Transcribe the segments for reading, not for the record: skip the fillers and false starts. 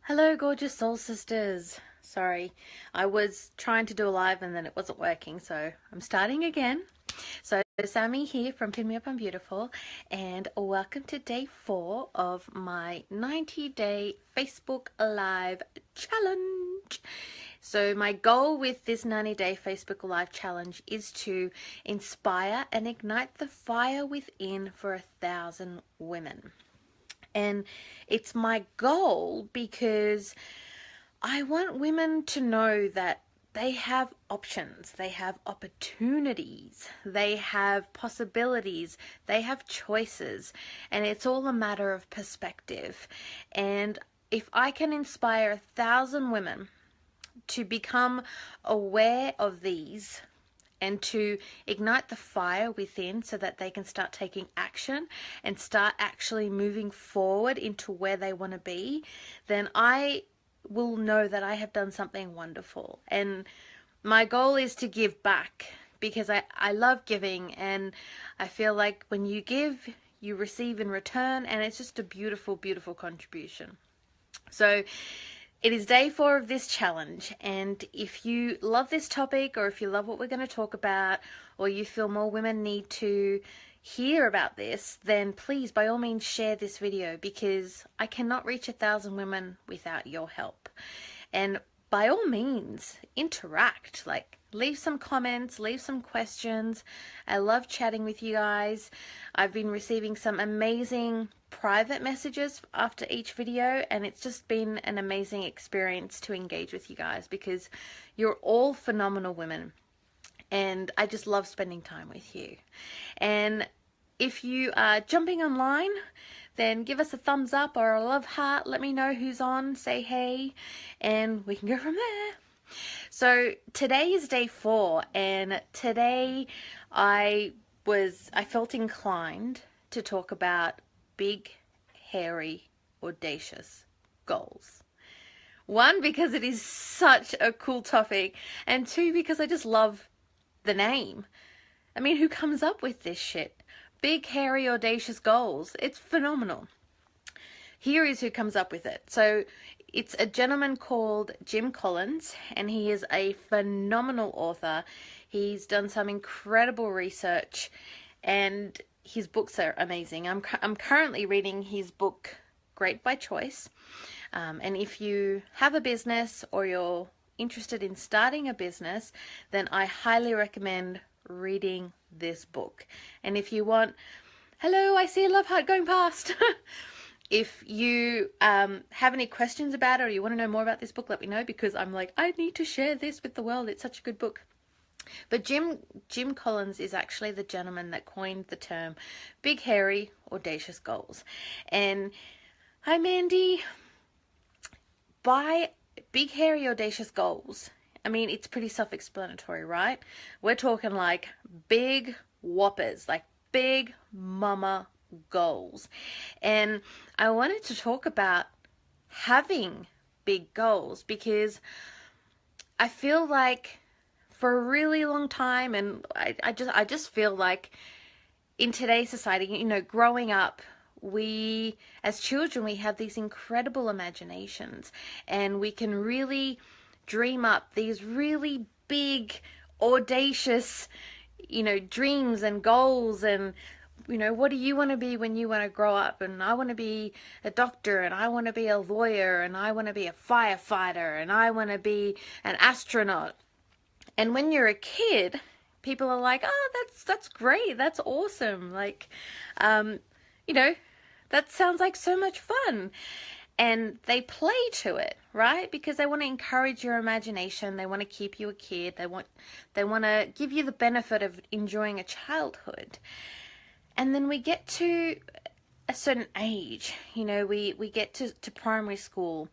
Hello, gorgeous soul sisters. Sorry, I was trying to do a live and then it wasn't working, so I'm starting again. So, Sammy here from Pin Me Up I'm Beautiful, and welcome to day 4 of my 90-day Facebook Live challenge. So, my goal with this 90-day Facebook Live challenge is to inspire and ignite the fire within for 1,000 women. And it's my goal because I want women to know that they have options, they have opportunities, they have possibilities, they have choices, and it's all a matter of perspective. And if I can inspire 1,000 women to become aware of these and to ignite the fire within so that they can start taking action and start actually moving forward into where they want to be, then I will know that I have done something wonderful. And my goal is to give back because I love giving, and I feel like when you give, you receive in return, and it's just a beautiful, beautiful contribution. So it is day 4 of this challenge, and if you love this topic, or if you love what we're going to talk about, or you feel more women need to hear about this, then please, by all means, share this video, because I cannot reach 1,000 women without your help. And by all means, interact, like leave some comments, leave some questions. I love chatting with you guys. I've been receiving some amazing private messages after each video, and it's just been an amazing experience to engage with you guys because you're all phenomenal women, and I just love spending time with you. And if you are jumping online, then give us a thumbs up or a love heart. Let me know who's on, say hey, and we can go from there. So today is day 4, and today I felt inclined to talk about big, hairy, audacious goals. 1, because it is such a cool topic, and 2, because I just love the name. I mean, who comes up with this shit? Big, hairy, audacious goals. It's phenomenal. Here is who comes up with it. So it's a gentleman called Jim Collins, and he is a phenomenal author. He's done some incredible research, and his books are amazing. I'm currently reading his book, Great by Choice. And if you have a business or you're interested in starting a business, then I highly recommend reading this book. And if you want, hello, I see a love heart going past. If you have any questions about it, or you want to know more about this book, let me know, because I'm like, I need to share this with the world. It's such a good book. But Jim Collins is actually the gentleman that coined the term Big Hairy Audacious Goals. And hi, Mandy. By Big Hairy Audacious Goals, I mean, it's pretty self-explanatory, right? We're talking like big whoppers, like big mama goals. And I wanted to talk about having big goals because I feel like for a really long time, and I just feel like in today's society, you know, growing up, we as children, we have these incredible imaginations, and we can really dream up these really big, audacious, you know, dreams and goals. And you know, what do you want to be when you want to grow up? And I want to be a doctor, and I want to be a lawyer, and I want to be a firefighter, and I want to be an astronaut. And when you're a kid, people are like, oh, that's great, that's awesome, like, you know, that sounds like so much fun. And they play to it, right? Because they want to encourage your imagination. They want to keep you a kid. They want to give you the benefit of enjoying a childhood. And then we get to a certain age, you know, we get to primary school,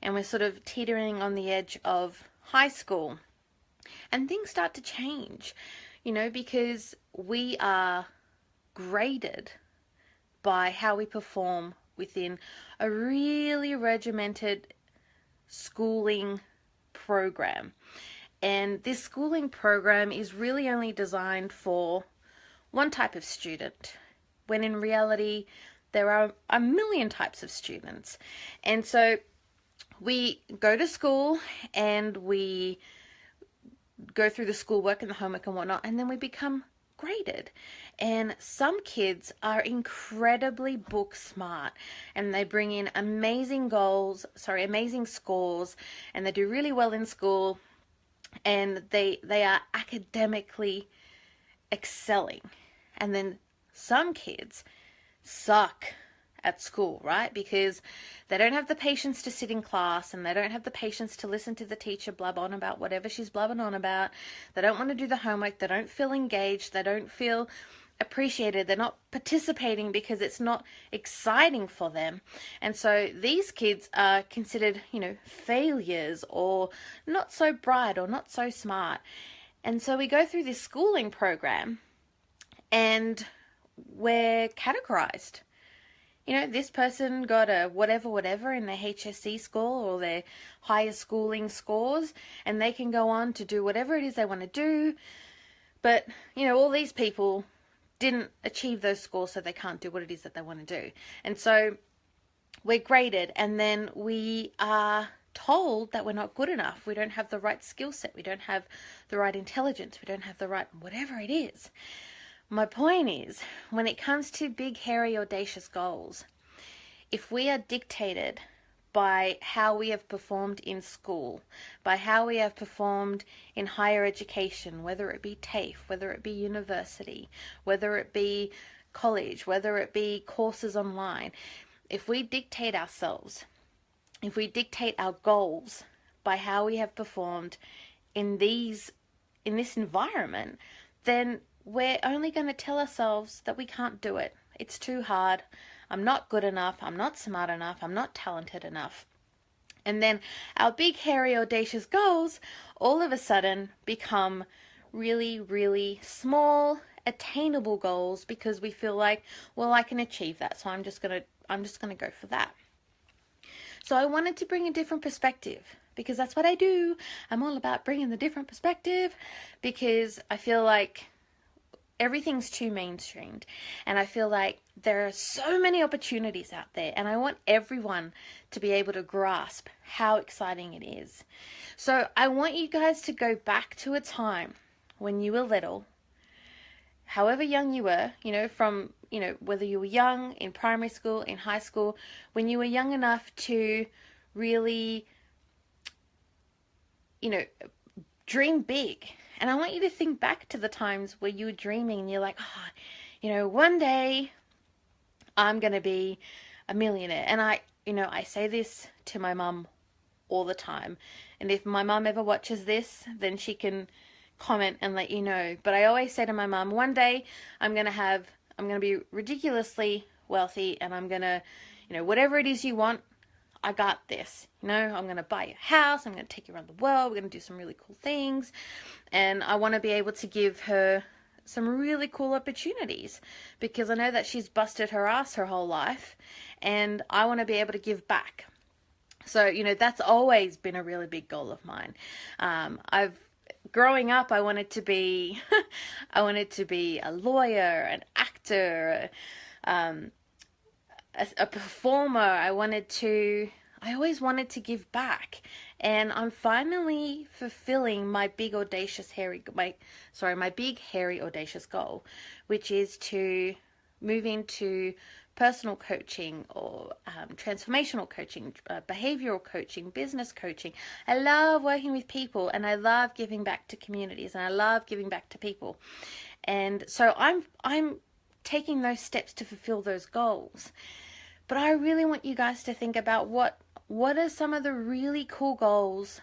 and we're sort of teetering on the edge of high school. And things start to change, you know, because we are graded by how we perform within a really regimented schooling program. And this schooling program is really only designed for one type of student, when in reality there are a million types of students. And so we go to school and we go through the schoolwork and the homework and whatnot, and then we become graded. And some kids are incredibly book smart, and they bring in amazing scores, and they do really well in school, and they are academically excelling. And then some kids suck at school, right? Because they don't have the patience to sit in class, and they don't have the patience to listen to the teacher blab on about whatever she's blabbing on about. They don't want to do the homework. They don't feel engaged. They don't feel appreciated. They're not participating because it's not exciting for them. And so these kids are considered, failures, or not so bright, or not so smart. And so we go through this schooling program and we're categorized. This person got a whatever in their HSC score or their higher schooling scores, and they can go on to do whatever it is they want to do. But, all these people didn't achieve those scores, so they can't do what it is that they want to do. And so we're graded, and then we are told that we're not good enough. We don't have the right skill set. We don't have the right intelligence. We don't have the right whatever it is. My point is, when it comes to big, hairy, audacious goals, if we are dictated by how we have performed in school, by how we have performed in higher education, whether it be TAFE, whether it be university, whether it be college, whether it be courses online, if we dictate ourselves, if we dictate our goals by how we have performed in this environment, then we're only going to tell ourselves that we can't do it. It's too hard. I'm not good enough. I'm not smart enough. I'm not talented enough. And then our big, hairy, audacious goals all of a sudden become really, really small, attainable goals, because we feel like, well, I can achieve that, so I'm just gonna go for that. So I wanted to bring a different perspective, because that's what I do. I'm all about bringing the different perspective, because I feel like everything's too mainstreamed, and I feel like there are so many opportunities out there, and I want everyone to be able to grasp how exciting it is. So I want you guys to go back to a time when you were little, however young you were, from, whether you were young in primary school, in high school, when you were young enough to really, dream big. And I want you to think back to the times where you were dreaming and you're like, one day I'm going to be a millionaire. And I say this to my mum all the time. And if my mum ever watches this, then she can comment and let you know. But I always say to my mum, one day I'm going to be ridiculously wealthy, and I'm going to, whatever it is you want, I got this. I'm going to buy you a house. I'm going to take you around the world. We're going to do some really cool things. And I want to be able to give her some really cool opportunities, because I know that she's busted her ass her whole life, and I want to be able to give back. So, that's always been a really big goal of mine. Growing up, I wanted to be, a lawyer, an actor, a performer. I always wanted to give back, and I'm finally fulfilling my big hairy audacious goal, which is to move into personal coaching, or transformational coaching, behavioral coaching, business coaching. I love working with people, and I love giving back to communities, and I love giving back to people. And so I'm taking those steps to fulfill those goals. But I really want you guys to think about what are some of the really cool goals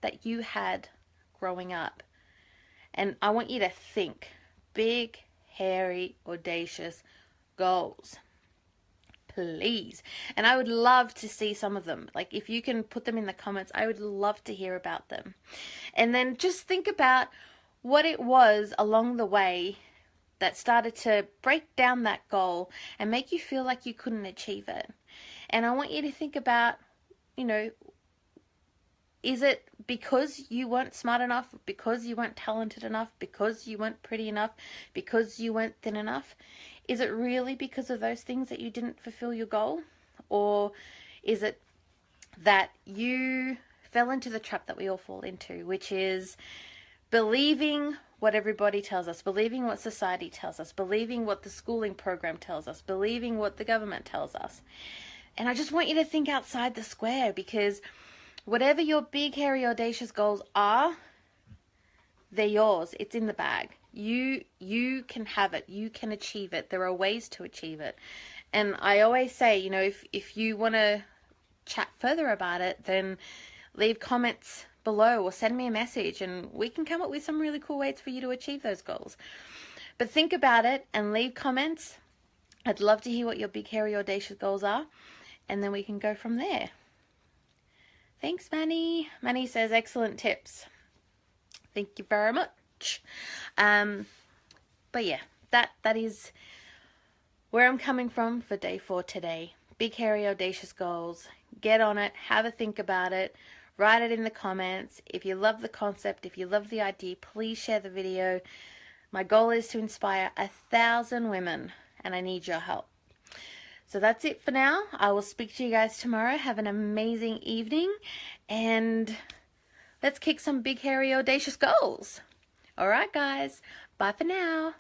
that you had growing up. And I want you to think big, hairy, audacious goals. Please. And I would love to see some of them. Like, if you can put them in the comments, I would love to hear about them. And then just think about what it was along the way that started to break down that goal and make you feel like you couldn't achieve it. And I want you to think about, is it because you weren't smart enough, because you weren't talented enough, because you weren't pretty enough, because you weren't thin enough? Is it really because of those things that you didn't fulfill your goal? Or is it that you fell into the trap that we all fall into, which is believing what everybody tells us, believing what society tells us, believing what the schooling program tells us, believing what the government tells us. And I just want you to think outside the square, because whatever your big, hairy, audacious goals are, they're yours. It's in the bag. You can have it. You can achieve it. There are ways to achieve it. And I always say, you know, if you want to chat further about it, then leave comments below or send me a message, and we can come up with some really cool ways for you to achieve those goals. But think about it and leave comments. I'd love to hear what your big, hairy, audacious goals are, and then we can go from there. Thanks, Manny. Manny says, excellent tips. Thank you very much. But yeah, that is where I'm coming from for day 4 today. Big, hairy, audacious goals. Get on it. Have a think about it. Write it in the comments. If you love the concept, if you love the idea, please share the video. My goal is to inspire 1,000 women, and I need your help. So that's it for now. I will speak to you guys tomorrow. Have an amazing evening, and let's kick some big, hairy, audacious goals. All right, guys. Bye for now.